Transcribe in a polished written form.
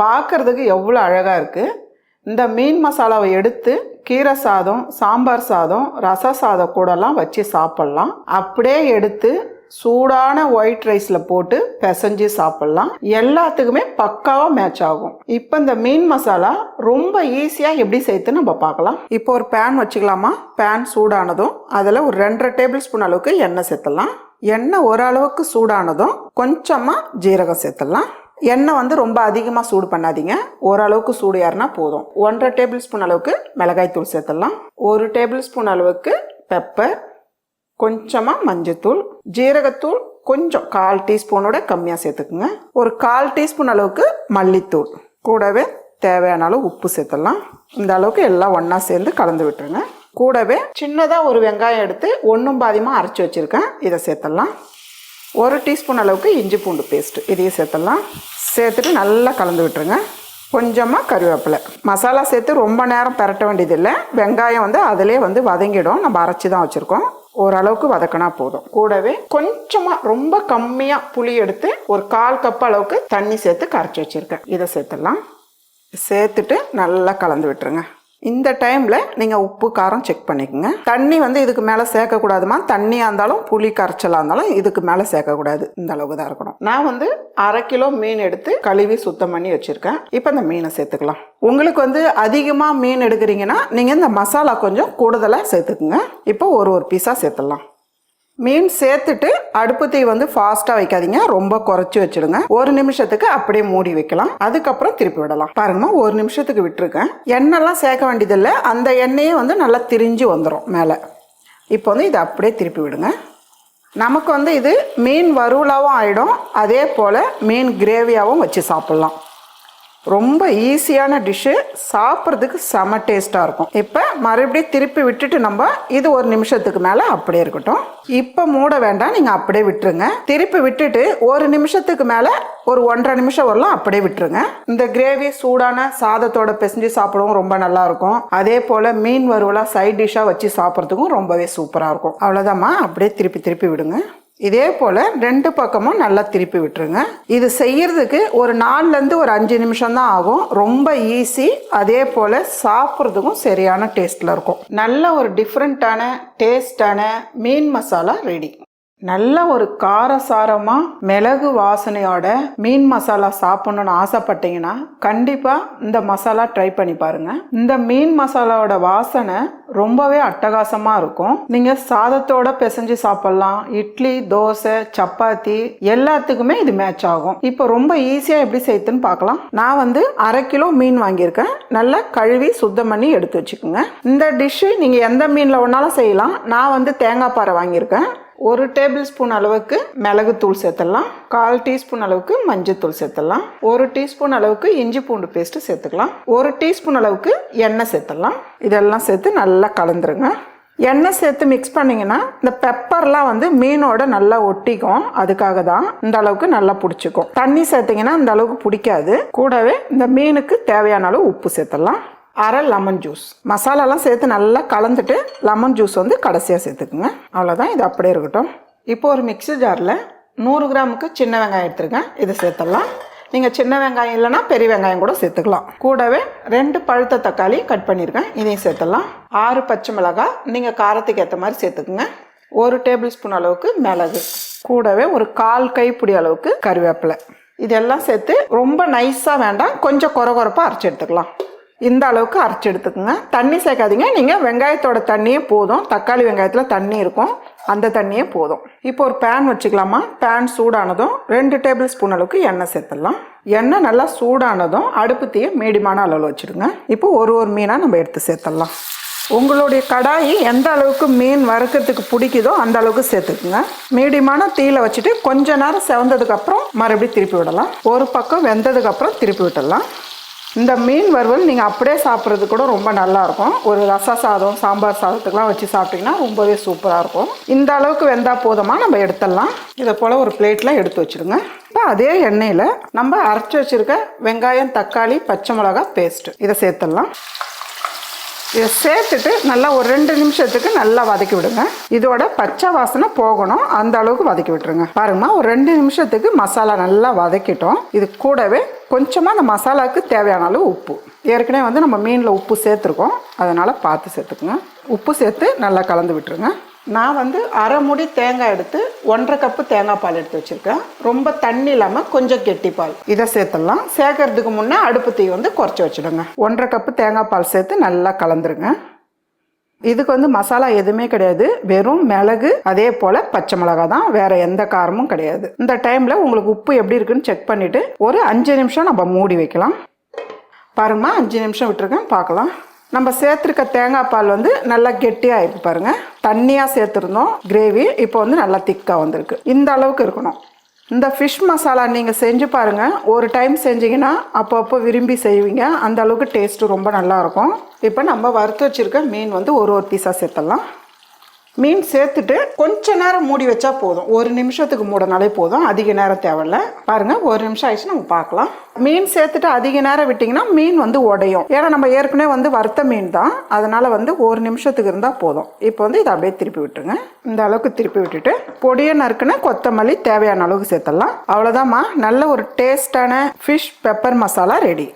பார்க்கறதுக்கு எவ்வளோ அழகாக இருக்குது. இந்த மீன் மசாலாவை எடுத்து கீரை சாதம், சாம்பார் சாதம், ரச சாதம் கூடலாம் வச்சு சாப்பிட்லாம். அப்படியே எடுத்து சூடான ஒயிட் ரைஸில் போட்டு பிசைஞ்சு சாப்பிட்லாம். எல்லாத்துக்குமே பக்காவாக மேட்ச் ஆகும். இப்போ இந்த மீன் மசாலா ரொம்ப ஈஸியாக எப்படி செய்யுது நம்ம பார்க்கலாம். இப்போ ஒரு பேன் வச்சுக்கலாமா. பேன் சூடானதும் அதில் ஒரு 2.5 டேபிள் ஸ்பூன் அளவுக்கு எண்ணெய் சேர்த்துடலாம். எண்ணெய் ஓரளவுக்கு சூடானதும் கொஞ்சமாக ஜீரகம் சேர்த்துடலாம். எண்ணெய் ரொம்ப அதிகமாக சூடு பண்ணாதீங்க, ஓரளவுக்கு சூடு ஏறினா போதும். 1.5 டேபிள் ஸ்பூன் அளவுக்கு மிளகாய் தூள் சேர்த்துடலாம். 1 டேபிள் ஸ்பூன் அளவுக்கு பெப்பர், கொஞ்சமாக மஞ்சத்தூள், ஜீரகத்தூள் கொஞ்சம் 1/4 டீஸ்பூனோட கம்மியாக சேர்த்துக்குங்க. ஒரு 1/4 டீஸ்பூன் அளவுக்கு மல்லித்தூள், கூடவே தேவையான அளவு உப்பு சேர்த்துடலாம். இந்த அளவுக்கு எல்லாம் ஒன்றா சேர்ந்து கலந்து விட்டுருங்க. கூடவே சின்னதாக ஒரு வெங்காயம் எடுத்து 1 பாதியமாக அரைச்சி வச்சுருக்கேன், இதை சேர்த்துடலாம். 1 டீஸ்பூன் அளவுக்கு இஞ்சி பூண்டு பேஸ்ட்டு, இதையும் சேர்த்துடலாம். சேர்த்துட்டு நல்லா கலந்து விட்டுருங்க. கொஞ்சமாக கருவேப்பிலை. மசாலா சேர்த்து ரொம்ப நேரம் பரட்ட வேண்டியதில்லை. வெங்காயம் அதிலே வதங்கிடும். நம்ம அரைச்சி தான் வச்சுருக்கோம். ஓரளவுக்கு வதக்கினா போதும். கூடவே கொஞ்சமாக ரொம்ப கம்மியாக புளி எடுத்து ஒரு 1/4 கப் அளவுக்கு தண்ணி சேர்த்து கரைச்சி வச்சுருக்கேன், இதை சேர்த்துடலாம். சேர்த்துட்டு நல்லா கலந்து விட்டுருங்க. இந்த டைமில் நீங்கள் உப்பு காரம் செக் பண்ணிக்கோங்க. தண்ணி இதுக்கு மேலே சேர்க்கக்கூடாதுமா. தண்ணியாக இருந்தாலும் புளி கரைச்சலாக இருந்தாலும் இதுக்கு மேலே சேர்க்கக்கூடாது. இந்த அளவுக்கு தான் இருக்கணும். நான் 1/2 கிலோ மீன் எடுத்து கழுவி சுத்தம் பண்ணி வச்சுருக்கேன். இப்போ இந்த மீனை சேர்த்துக்கலாம். உங்களுக்கு அதிகமாக மீன் எடுக்கிறீங்கன்னா நீங்கள் இந்த மசாலா கொஞ்சம் கூடுதலாக சேர்த்துக்குங்க. இப்போ ஒரு பீஸாக சேர்த்துடலாம். மீன் சேர்த்துட்டு அடுப்பு தீ ஃபாஸ்ட்டாக வைக்காதீங்க, ரொம்ப குறைச்சி வச்சுடுங்க. 1 நிமிஷத்துக்கு அப்படியே மூடி வைக்கலாம். அதுக்கப்புறம் திருப்பி விடலாம். பாருங்கம்மா, 1 நிமிஷத்துக்கு விட்டுருக்கேன். எண்ணெய்லாம் சேர்க்க வேண்டியதில்லை. அந்த எண்ணெயே நல்லா திரிஞ்சு வந்துடும் மேலே. இப்போ இதை அப்படியே திருப்பி விடுங்க. நமக்கு இது மீன் வறுவலாகவும் ஆகிடும், அதே போல் மீன் கிரேவியாகவும் வச்சு சாப்பிட்லாம். ரொம்ப ஈஸியான டிஷ்ஷு, சாப்பிட்றதுக்கு செம டேஸ்ட்டாக இருக்கும். இப்போ மறுபடியும் திருப்பி விட்டுட்டு நம்ம இது 1 நிமிஷத்துக்கு மேலே அப்படியே இருக்கட்டும். இப்போ மூட வேண்டாம், நீங்கள் அப்படியே விட்டுருங்க. திருப்பி விட்டுட்டு 1 நிமிஷத்துக்கு மேலே ஒரு 1.5 நிமிஷம் வரலாம் அப்படியே விட்டுருங்க. இந்த கிரேவி சூடான சாதத்தோட பிசைஞ்சு சாப்பிடவும் ரொம்ப நல்லா இருக்கும். அதே போல் மீன் வறுவலாக சைட் டிஷ்ஷாக வச்சு சாப்பிட்றதுக்கும் ரொம்பவே சூப்பராக இருக்கும். அவ்வளோதாம்மா, அப்படியே திருப்பி விடுங்க. இதே போல் 2 பக்கமும் நல்லா திருப்பி விட்டுருங்க. இது செய்யறதுக்கு ஒரு 4லேருந்து ஒரு 5 நிமிஷம் தான் ஆகும். ரொம்ப ஈஸி. அதே போல் சாப்பிட்றதுக்கும் சரியான டேஸ்ட்டில் இருக்கும். நல்ல ஒரு டிஃப்ரெண்ட்டான டேஸ்டான மீன் மசாலா ரெடி. நல்ல ஒரு காரசாரமாக மிளகு வாசனையோட மீன் மசாலா சாப்பிடணுன்னு ஆசைப்பட்டீங்கன்னா கண்டிப்பாக இந்த மசாலா ட்ரை பண்ணி பாருங்கள். இந்த மீன் மசாலாவோட வாசனை ரொம்பவே அட்டகாசமாக இருக்கும். நீங்கள் சாதத்தோட பிசைஞ்சு சாப்பிட்லாம். இட்லி, தோசை, சப்பாத்தி எல்லாத்துக்குமே இது மேட்ச் ஆகும். இப்போ ரொம்ப ஈஸியாக எப்படி செய்யுதுன்னு பார்க்கலாம். நான் 1/2 கிலோ மீன் வாங்கியிருக்கேன். நல்லா கழுவி சுத்தம் பண்ணி எடுத்து வச்சுக்கோங்க. இந்த டிஷ்ஷு நீங்கள் எந்த மீனில் ஒன்றாலும் செய்யலாம். நான் தேங்காய் பாறை வாங்கியிருக்கேன். 1 டேபிள் ஸ்பூன் அளவுக்கு மிளகுத்தூள் சேர்த்துடலாம். 1/4 டீஸ்பூன் அளவுக்கு மஞ்சத்தூள் சேர்த்துடலாம். 1 டீஸ்பூன் அளவுக்கு இஞ்சி பூண்டு பேஸ்ட்டு சேர்த்துக்கலாம். 1 டீஸ்பூன் அளவுக்கு எண்ணெய் சேர்த்துடலாம். இதெல்லாம் சேர்த்து நல்லா கலந்துருங்க. எண்ணெய் சேர்த்து மிக்ஸ் பண்ணிங்கன்னா இந்த பெப்பர்லாம் மீனோட நல்லா ஒட்டிக்கும். அதுக்காக தான் இந்த அளவுக்கு நல்லா பிடிச்சிக்கும். தண்ணி சேர்த்திங்கன்னா இந்த அளவுக்கு பிடிக்காது. கூடவே இந்த மீனுக்கு தேவையான அளவு உப்பு சேர்த்துடலாம். 1/2 லெமன் ஜூஸ். மசாலாலாம் சேர்த்து நல்லா கலந்துட்டு லெமன் ஜூஸ் கடைசியாக சேர்த்துக்குங்க. அவ்வளோதான், இது அப்படியே இருக்கட்டும். இப்போ ஒரு மிக்ஸி ஜாரில் 100 கிராமுக்கு சின்ன வெங்காயம் எடுத்துருக்கேன், இதை சேர்த்துடலாம். நீங்கள் சின்ன வெங்காயம் இல்லைனா பெரிய வெங்காயம் கூட சேர்த்துக்கலாம். கூடவே 2 பழுத்த தக்காளி கட் பண்ணியிருக்கேன், இதையும் சேர்த்துடலாம். 6 பச்சை மிளகாய் நீங்கள் காரத்துக்கு ஏற்ற மாதிரி சேர்த்துக்குங்க. 1 டேபிள் ஸ்பூன் அளவுக்கு மிளகு, கூடவே ஒரு 1/4 கைப்பிடி அளவுக்கு கருவேப்பிலை. இதெல்லாம் சேர்த்து ரொம்ப நைஸாக வேண்டாம், கொஞ்சம் கொரகொரப்பாக அரைச்சி எடுத்துக்கலாம். இந்த அளவுக்கு அரைச்சி எடுத்துக்கோங்க. தண்ணி சேர்க்காதீங்க. நீங்கள் வெங்காயத்தோட தண்ணியே போதும். தக்காளி வெங்காயத்தில் தண்ணி இருக்கும், அந்த தண்ணியே போதும். இப்போ ஒரு பேன் வச்சுக்கலாமா. பேன் சூடானதும் 2 டேபிள் ஸ்பூன் அளவுக்கு எண்ணெய் சேர்த்துடலாம். எண்ணெய் நல்லா சூடானதும் அடுப்பு தீயை மீடியமான அளவில் வச்சுடுங்க. இப்போ ஒரு மீனாக நம்ம எடுத்து சேர்த்துடலாம். உங்களுடைய கடாயி எந்த அளவுக்கு மீன் வறுக்கிறதுக்கு பிடிக்குதோ அந்த அளவுக்கு சேர்த்துக்குங்க. மீடியமான தீயில வச்சுட்டு கொஞ்ச நேரம் செவந்ததுக்கப்புறம் மறுபடியும் திருப்பி விடலாம். ஒரு பக்கம் வெந்ததுக்கப்புறம் திருப்பி விட்டுடலாம். இந்த மீன் வறுவல் நீங்கள் அப்படியே சாப்பிட்றது கூட ரொம்ப நல்லாயிருக்கும். ஒரு ரச சாதம், சாம்பார் சாதத்துக்கெலாம் வச்சு சாப்பிட்டிங்கன்னா ரொம்பவே சூப்பராக இருக்கும். இந்த அளவுக்கு வெந்தால் போதுமா, நம்ம எடுத்துடலாம். இதை போல் ஒரு பிளேட்டில் எடுத்து வச்சுடுங்க. இப்போ அதே எண்ணெயில் நம்ம அரைச்சி வச்சுருக்க வெங்காயம், தக்காளி, பச்சை மிளகாய் பேஸ்ட்டு இதை சேர்த்துடலாம். இதை சேர்த்துட்டு நல்லா ஒரு 2 நிமிஷத்துக்கு நல்லா வதக்கி விடுங்க. இதோட பச்சை வாசனை போகணும், அந்த அளவுக்கு வதக்கி விட்டுருங்க. பாருங்கம்மா, ஒரு 2 நிமிஷத்துக்கு மசாலா நல்லா வதக்கிட்டோம். இது கூடவே கொஞ்சமாக அந்த மசாலாவுக்கு தேவையான அளவு உப்பு, ஏற்கனவே வந்து நம்ம மீனில் உப்பு சேர்த்துருக்கோம், அதனால் பார்த்து சேர்த்துக்குங்க. உப்பு சேர்த்து நல்லா கலந்து விட்டுருங்க. நான் வந்து அரை மூடி தேங்காய் எடுத்து 1.5 கப்பு தேங்காய் பால் எடுத்து வச்சுருக்கேன். ரொம்ப தண்ணி இல்லாமல் கொஞ்சம் கெட்டி பால். இதை சேர்த்துடலாம். சேர்க்கறதுக்கு முன்னே அடுப்பு தீ வந்து குறைச்சி வச்சுடுங்க. 1.5 கப்பு தேங்காய் பால் சேர்த்து நல்லா கலந்துருங்க. இதுக்கு வந்து மசாலா எதுவுமே கிடையாது, வெறும் மிளகு அதே போல் பச்சை மிளகா தான், வேற எந்த காரமும் கிடையாது. இந்த டைமில் உங்களுக்கு உப்பு எப்படி இருக்குன்னு செக் பண்ணிவிட்டு ஒரு 5 நிமிஷம் நம்ம மூடி வைக்கலாம். பாருங்கம்மா, 5 நிமிஷம் விட்டுருக்கேன், பார்க்கலாம். நம்ம சேர்த்துருக்க தேங்காய் பால் வந்து நல்லா கெட்டியாக இருக்கு பாருங்கள். தண்ணியாக சேர்த்துருந்தோம் கிரேவி, இப்போ வந்து நல்லா திக்காக வந்திருக்கு. இந்த அளவுக்கு இருக்கணும். இந்த ஃபிஷ் மசாலா நீங்கள் செஞ்சு பாருங்கள். ஒரு டைம் செஞ்சிங்கன்னா அப்பப்போ விரும்பி செய்வீங்க. அந்த அளவுக்கு டேஸ்ட்டு ரொம்ப நல்லாயிருக்கும். இப்போ நம்ம வறுத்து வச்சுருக்க மீன் வந்து ஒரு பீஸாக சேர்த்துடலாம். மீன் சேர்த்துட்டு கொஞ்ச நேரம் மூடி வச்சா போதும். 1 நிமிஷத்துக்கு மூடினாலே போதும், அதிக நேரம் தேவையில்ல. பாருங்க, 1 நிமிஷம் ஆயிடுச்சு, நம்ம பார்க்கலாம். மீன் சேர்த்துட்டு அதிக நேரம் விட்டிங்கன்னா மீன் வந்து உடையும். ஏன்னா நம்ம ஏற்கனவே வந்து வறுத்த மீன் தான், அதனால வந்து 1 நிமிஷத்துக்கு இருந்தால் போதும். இப்போ வந்து இதை அப்படியே திருப்பி விட்டுருங்க. இந்த அளவுக்கு திருப்பி விட்டுட்டு பொடியை நறுக்குன்னு கொத்தமல்லி தேவையான அளவுக்கு சேர்த்துடலாம். அவ்வளோதாம்மா, நல்ல ஒரு டேஸ்டான ஃபிஷ் பெப்பர் மசாலா ரெடி.